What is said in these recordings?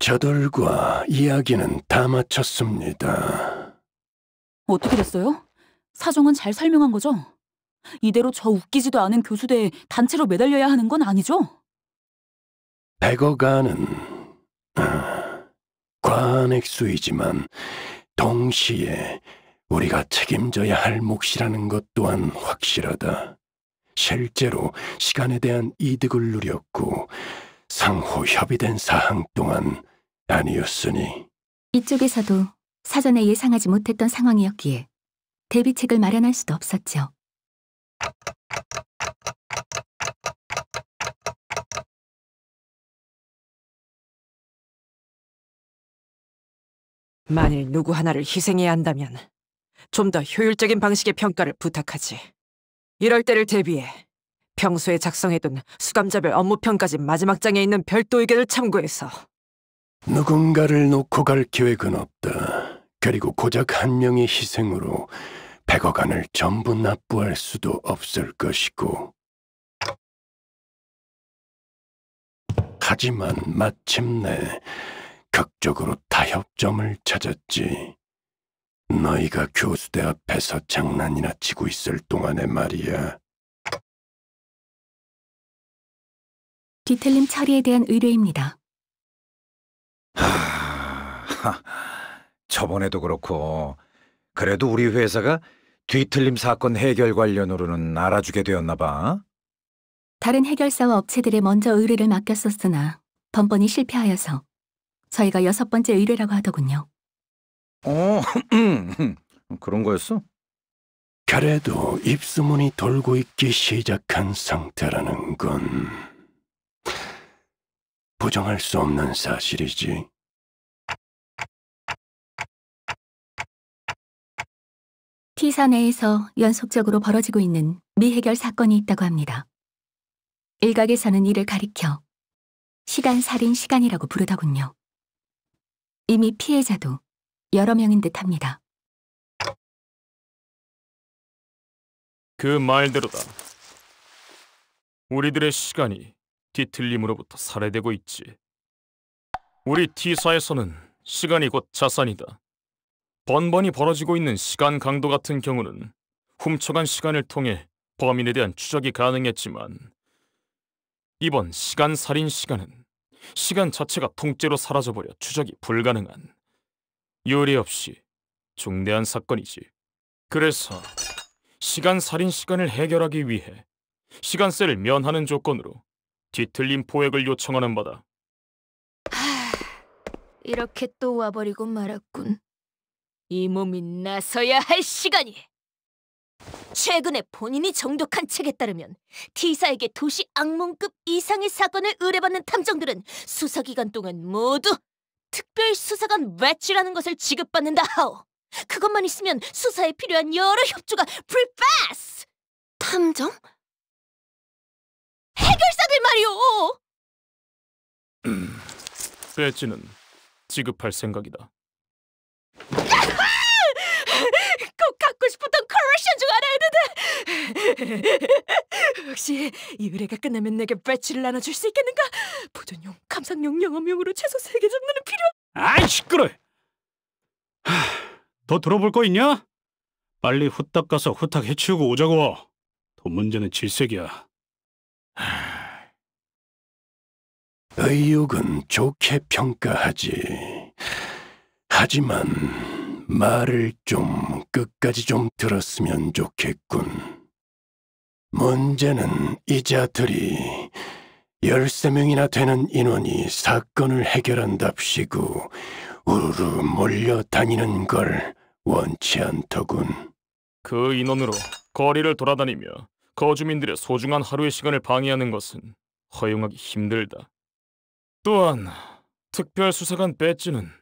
저들과 이야기는 다 마쳤습니다. 어떻게 됐어요? 사정은 잘 설명한 거죠? 이대로 저 웃기지도 않은 교수대에 단체로 매달려야 하는 건 아니죠? 100억 안은 과한 액수이지만 동시에 우리가 책임져야 할 몫이라는 것 또한 확실하다. 실제로 시간에 대한 이득을 누렸고 상호 협의된 사항 또한 아니었으니. 이쪽에서도 사전에 예상하지 못했던 상황이었기에 대비책을 마련할 수도 없었죠. 만일 누구 하나를 희생해야 한다면 좀 더 효율적인 방식의 평가를 부탁하지. 이럴 때를 대비해 평소에 작성해둔 수감자별 업무평가집 마지막 장에 있는 별도 의견을 참고해서 누군가를 놓고 갈 계획은 없다. 그리고 고작 한 명의 희생으로 100억 안을 전부 납부할 수도 없을 것이고. 하지만 마침내 극적으로 타협점을 찾았지. 너희가 교수대 앞에서 장난이나 치고 있을 동안에 말이야. 뒤틀림 처리에 대한 의뢰입니다. 저번에도 그렇고 그래도 우리 회사가 뒤틀림 사건 해결 관련으로는 알아주게 되었나 봐. 다른 해결사와 업체들에 먼저 의뢰를 맡겼었으나 번번이 실패하여서 저희가 6번째 의뢰라고 하더군요. 그런 거였어? 그래도 입소문이 돌고 있기 시작한 상태라는 건 부정할 수 없는 사실이지. T사 내에서 연속적으로 벌어지고 있는 미해결 사건이 있다고 합니다. 일각에서는 이를 가리켜 시간살인 시간이라고 부르더군요. 이미 피해자도 여러 명인 듯합니다. 그 말대로다. 우리들의 시간이 뒤틀림으로부터 살해되고 있지. 우리 T사에서는 시간이 곧 자산이다. 번번이 벌어지고 있는 시간 강도 같은 경우는 훔쳐간 시간을 통해 범인에 대한 추적이 가능했지만 이번 시간 살인 시간은 시간 자체가 통째로 사라져버려 추적이 불가능한 유례 없이 중대한 사건이지. 그래서 시간 살인 시간을 해결하기 위해 시간세를 면하는 조건으로 뒤틀림 포획을 요청하는 바다. 이렇게 또 와버리고 말았군. 이 몸이 나서야 할 시간이. 최근에 본인이 정독한 책에 따르면 T사에게 도시 악몽급 이상의 사건을 의뢰받는 탐정들은 수사기간 동안 모두 특별수사관 배지라는 것을 지급받는다 하오. 그것만 있으면 수사에 필요한 여러 협조가 프리패스! 탐정? 해결사들 말이오! 배지는 지급할 생각이다. 꼭 갖고 싶었던 컬렉션 중 하나였는데 혹시 이 의뢰가 끝나면 내게 배지를 나눠줄 수 있겠는가? 보존용, 감상용, 영업용으로 최소 3개 정도는 필요... 아이 시끄러! 더 들어볼 거 있냐? 빨리 후딱 가서 후딱 해치우고 오자고. 돈 문제는 질색이야. 의욕은 좋게 평가하지. 하지만 말을 좀 끝까지 좀 들었으면 좋겠군. 문제는 이 자들이 13명이나 되는 인원이 사건을 해결한답시고 우르르 몰려다니는 걸 원치 않더군. 그 인원으로 거리를 돌아다니며 거주민들의 소중한 하루의 시간을 방해하는 것은 허용하기 힘들다. 또한 특별수사관 배지는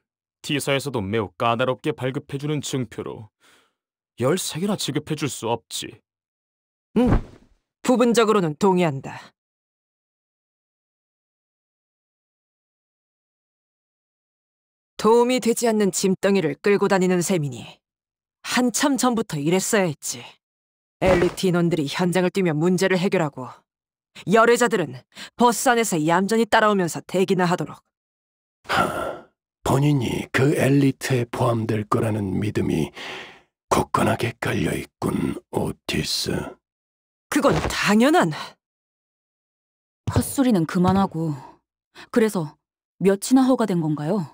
T사에서도 매우 까다롭게 발급해주는 증표로 13개나 지급해줄 수 없지. 부분적으로는 동의한다. 도움이 되지 않는 짐덩이를 끌고 다니는 셈이니 한참 전부터 이랬어야 했지. 엘리트 인원들이 현장을 뛰며 문제를 해결하고 열애자들은 버스 안에서 얌전히 따라오면서 대기나 하도록. 본인이 그 엘리트에 포함될 거라는 믿음이 굳건하게 깔려있군, 오티스. 그건 당연한. 헛소리는 그만하고. 그래서 몇이나 허가된 건가요?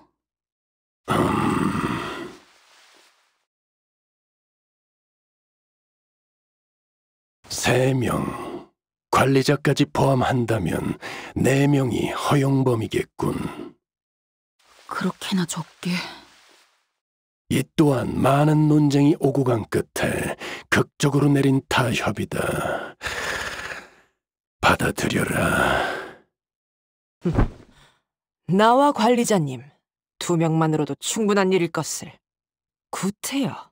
3명, 관리자까지 포함한다면 4명이 허용범이겠군. 그렇게나 적게. 이 또한 많은 논쟁이 오고 간 끝에 극적으로 내린 타협이다. 받아들여라. 나와 관리자님 2명만으로도 충분한 일일 것을. 구태여.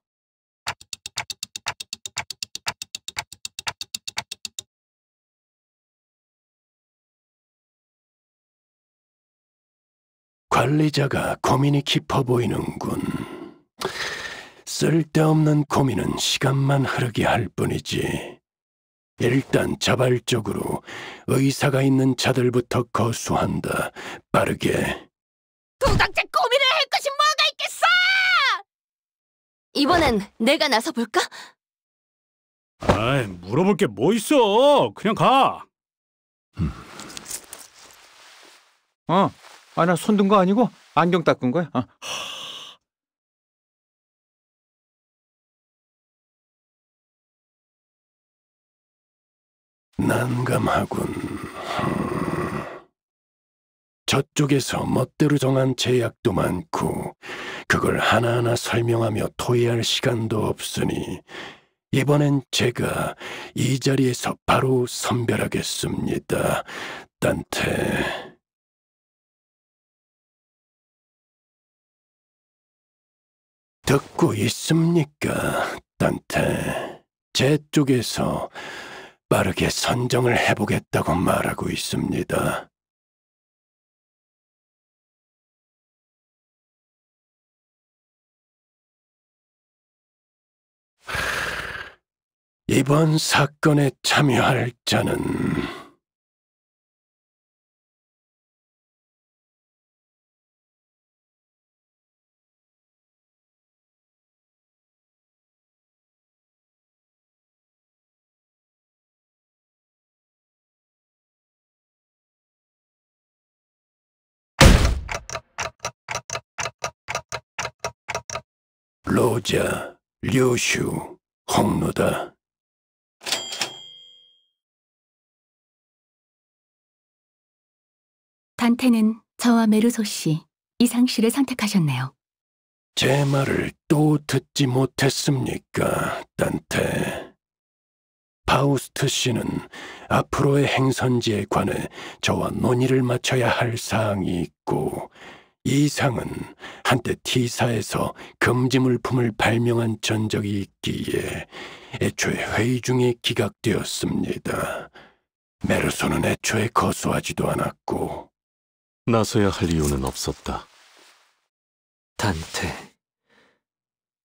관리자가 고민이 깊어 보이는군. 쓸데없는 고민은 시간만 흐르게 할 뿐이지. 일단 자발적으로 의사가 있는 자들부터 거수한다. 빠르게. 도당체 고민을 할 것이 뭐가 있겠어! 이번엔 내가 나서 볼까? 아이, 물어볼 게 뭐 있어? 그냥 가. 나 손 든 거 아니고 안경 닦은 거야. 난감하군. 저쪽에서 멋대로 정한 제약도 많고 그걸 하나하나 설명하며 토의할 시간도 없으니 이번엔 제가 이 자리에서 바로 선별하겠습니다. 딴테. 듣고 있습니까, 딴테? 제 쪽에서 빠르게 선정을 해보겠다고 말하고 있습니다. 이번 사건에 참여할 자는 로자, 류슈, 홍루다. 단테는 저와 메르소 씨, 이상 씨를 선택하셨네요. 제 말을 또 듣지 못했습니까, 딴테? 파우스트 씨는 앞으로의 행선지에 관해 저와 논의를 마쳐야 할 사항이 있고 이 상은 한때 T사에서 금지 물품을 발명한 전적이 있기에 애초에 회의 중에 기각되었습니다. 메르소는 애초에 거수하지도 않았고 나서야 할 이유는 없었다. 단테,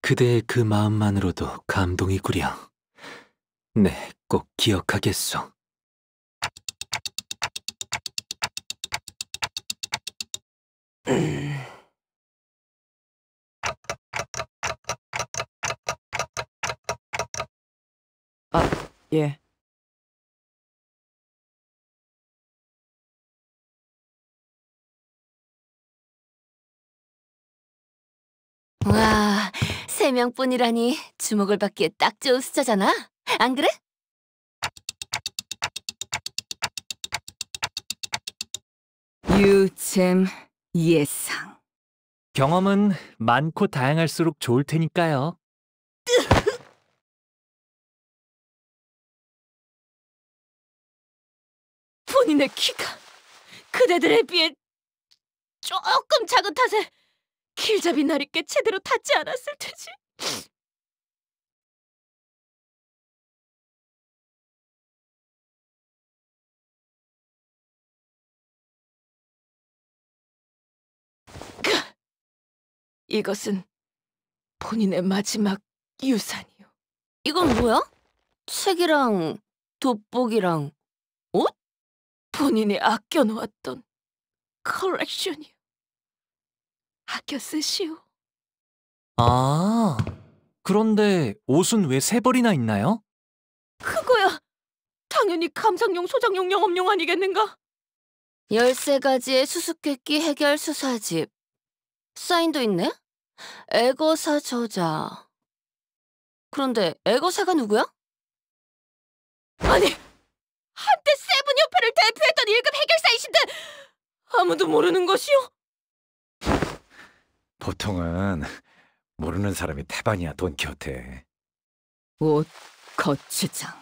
그대의 그 마음만으로도 감동이구려. 네, 꼭 기억하겠소. 예. 와, 3명뿐이라니 주목을 받기에 딱 좋은 숫자잖아? 안 그래? 유잼 예상. 경험은 많고 다양할수록 좋을 테니까요. 본인의 키가 그대들에 비해 조금 작은 탓에 길잡이 나리께 제대로 닿지 않았을 테지. 이것은 본인의 마지막 유산이요. 이건 뭐야? 책이랑 돋보기랑 옷? 본인이 아껴놓았던 컬렉션이요. 아껴 쓰시오. 아, 그런데 옷은 왜 3벌이나 있나요? 그거야 당연히 감상용, 소장용, 영업용 아니겠는가? 13가지의 수수께끼 해결 수사집. 사인도 있네? 애거사 저자. 그런데 애거사가 누구야? 아니, 한때 세븐협회를 대표했던 1급 해결사이신데 아무도 모르는 것이오? 보통은 모르는 사람이 태반이야, 돈키호테. 옷 거치장.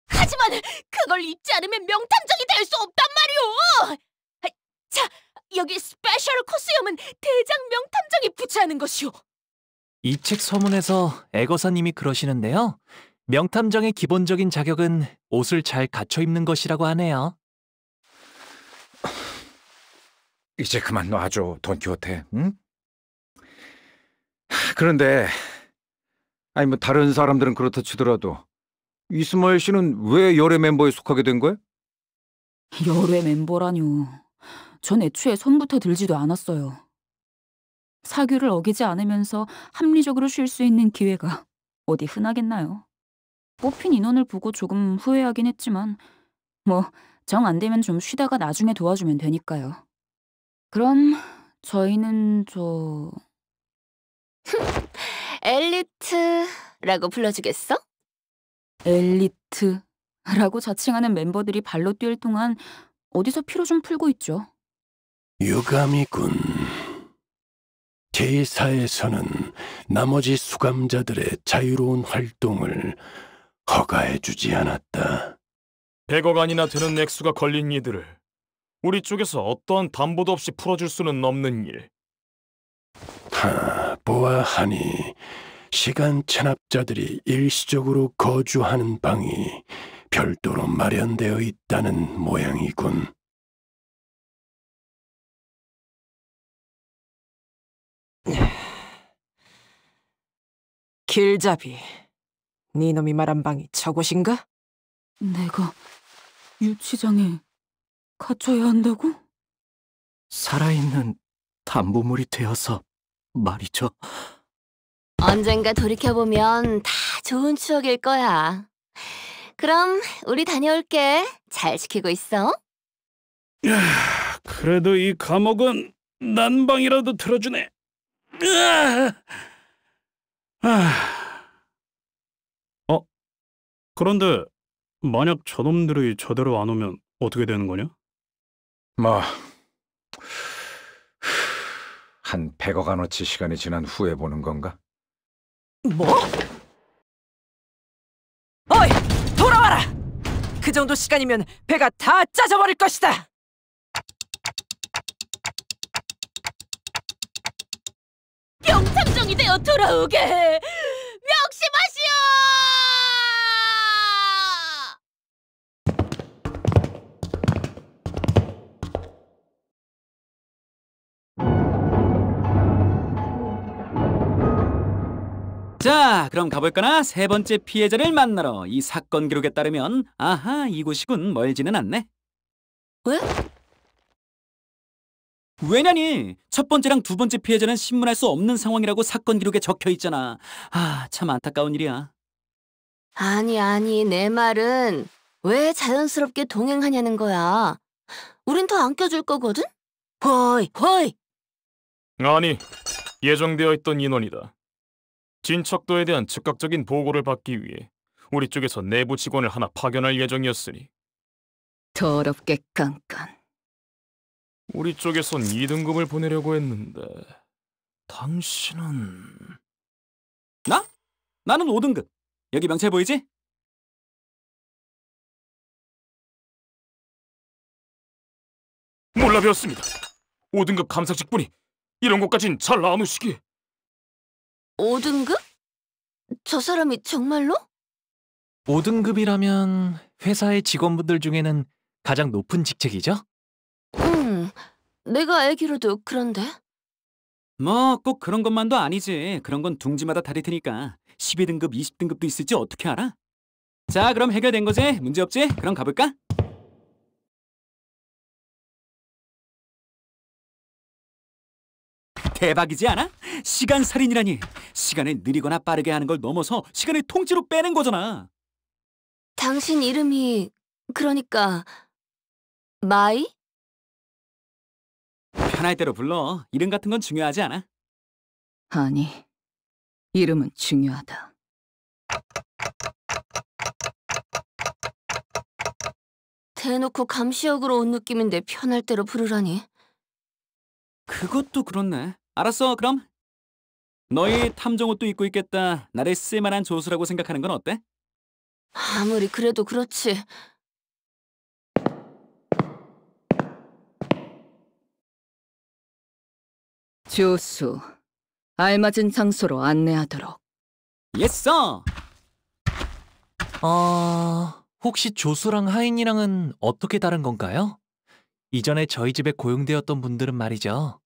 하지만 그걸 입지 않으면 명탐정이 될 수 없단 말이오! 자, 여기 스페셜 코스염은 대장 명탐정이 부채하는 것이오. 이 책 서문에서 애거사님이 그러시는데요. 명탐정의 기본적인 자격은 옷을 잘 갖춰 입는 것이라고 하네요. 이제 그만 놔줘, 돈키호테. 응? 그런데 아니 뭐 다른 사람들은 그렇다 치더라도 이스마엘 씨는 왜 열애 멤버에 속하게 된 거야? 열애 멤버라뇨. 전 애초에 손부터 들지도 않았어요. 사규를 어기지 않으면서 합리적으로 쉴 수 있는 기회가 어디 흔하겠나요? 뽑힌 인원을 보고 조금 후회하긴 했지만 뭐 정 안 되면 좀 쉬다가 나중에 도와주면 되니까요. 그럼 저희는 엘리트라고 불러주겠어? 엘리트라고 자칭하는 멤버들이 발로 뛸 동안 어디서 피로 좀 풀고 있죠. 유감이군. T사에서는 나머지 수감자들의 자유로운 활동을 허가해주지 않았다. 100억 원이나 되는 액수가 걸린 이들을 우리 쪽에서 어떠한 담보도 없이 풀어줄 수는 없는 일. 보아하니 시간 체납자들이 일시적으로 거주하는 방이 별도로 마련되어 있다는 모양이군. 길잡이, 네 놈이 말한 방이 저곳인가? 내가 유치장에 갇혀야 한다고? 살아있는 담보물이 되어서 말이죠. 언젠가 돌이켜보면 다 좋은 추억일 거야. 그럼 우리 다녀올게. 잘 지키고 있어. 그래도 이 감옥은 난방이라도 틀어주네. 그런데 만약 저놈들이 저대로 안 오면 어떻게 되는 거냐? 뭐 한 100억 원어치 시간이 지난 후에 보는 건가? 뭐? 어이! 돌아와라! 그 정도 시간이면 배가 다 짜져버릴 것이다! 명탐정이 되어 돌아오게! 명심하시오! 자, 그럼 가볼까나? 3번째 피해자를 만나러. 이 사건 기록에 따르면 아하, 이곳이군. 멀지는 않네. 왜? 왜냐니? 첫 번째랑 2번째 피해자는 신문할 수 없는 상황이라고 사건 기록에 적혀 있잖아. 아, 참 안타까운 일이야. 아니, 내 말은 왜 자연스럽게 동행하냐는 거야. 우린 더 안 껴줄 거거든? 호이! 아니, 예정되어 있던 인원이다. 진척도에 대한 즉각적인 보고를 받기 위해 우리 쪽에서 내부 직원을 하나 파견할 예정이었으니 더럽게 깐깐. 우리 쪽에선 2등급을 보내려고 했는데 당신은... 나는 5등급. 여기 명찰 보이지? 몰라 배웠습니다. 5등급 감사 직분이 이런 것까진 잘 안 오시기에. 5등급? 저 사람이 정말로? 5등급이라면 회사의 직원분들 중에는 가장 높은 직책이죠? 내가 알기로도 그런데. 뭐 꼭 그런 것만도 아니지. 그런 건 둥지마다 다를 테니까. 12등급, 20등급도 있을지 어떻게 알아? 자, 그럼 해결된 거지? 문제 없지? 그럼 가볼까? 대박이지 않아? 시간 살인이라니. 시간을 느리거나 빠르게 하는 걸 넘어서 시간을 통째로 빼는 거잖아. 당신 이름이 그러니까 마이? 편할 대로 불러. 이름 같은 건 중요하지 않아. 아니, 이름은 중요하다. 대놓고 감시역으로 온 느낌인데 편할 대로 부르라니. 그것도 그렇네. 알았어, 그럼. 너희 탐정 옷도 입고 있겠다. 나를 쓸만한 조수라고 생각하는 건 어때? 아무리 그래도 그렇지. 조수, 알맞은 장소로 안내하도록. 예써! 혹시 조수랑 하인이랑은 어떻게 다른 건가요? 이전에 저희 집에 고용되었던 분들은 말이죠.